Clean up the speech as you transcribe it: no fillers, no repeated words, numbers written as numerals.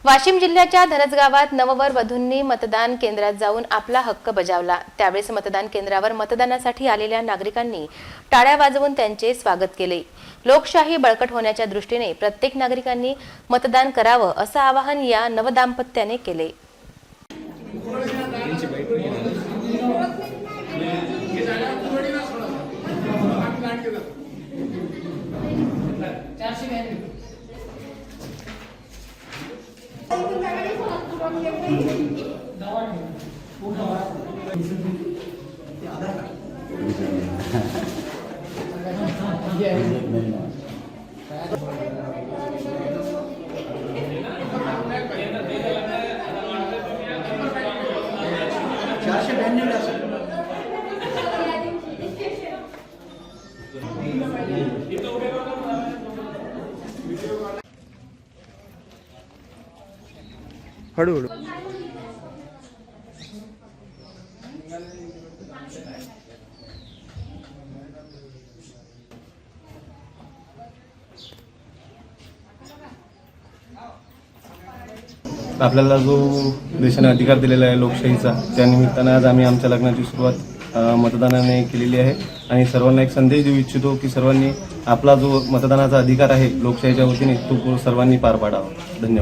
वाशिम जिल्ह्याच्या धरज गावात नववर वधूंनी मतदान केंद्रात जाऊन आपला हक्क बजावला। त्यावेळेस मतदान केंद्रावर मतदानासाठी आलेल्या नागरिकांनी टाळ्या वाजवून त्यांचे स्वागत केले। लोकशाही बळकट होण्याच्या दृष्टीने प्रत्येक नागरिकांनी मतदान करावं असं आवाहन या नवदाम्पत्याने केले। हळूहळू आपल्याला जो देशाने अधिकार दिलेला आहे लोकशाहीचा, त्या निमित्तानं आज आम्ही आमच्या लग्नाची सुरुवात मतदानाने केलेली आहे आणि सर्वांना एक संदेश देऊ इच्छितो की सर्वांनी आपला जो मतदानाचा अधिकार आहे लोकशाहीच्या वतीने तो सर्वांनी पार पाडावा। धन्यवाद।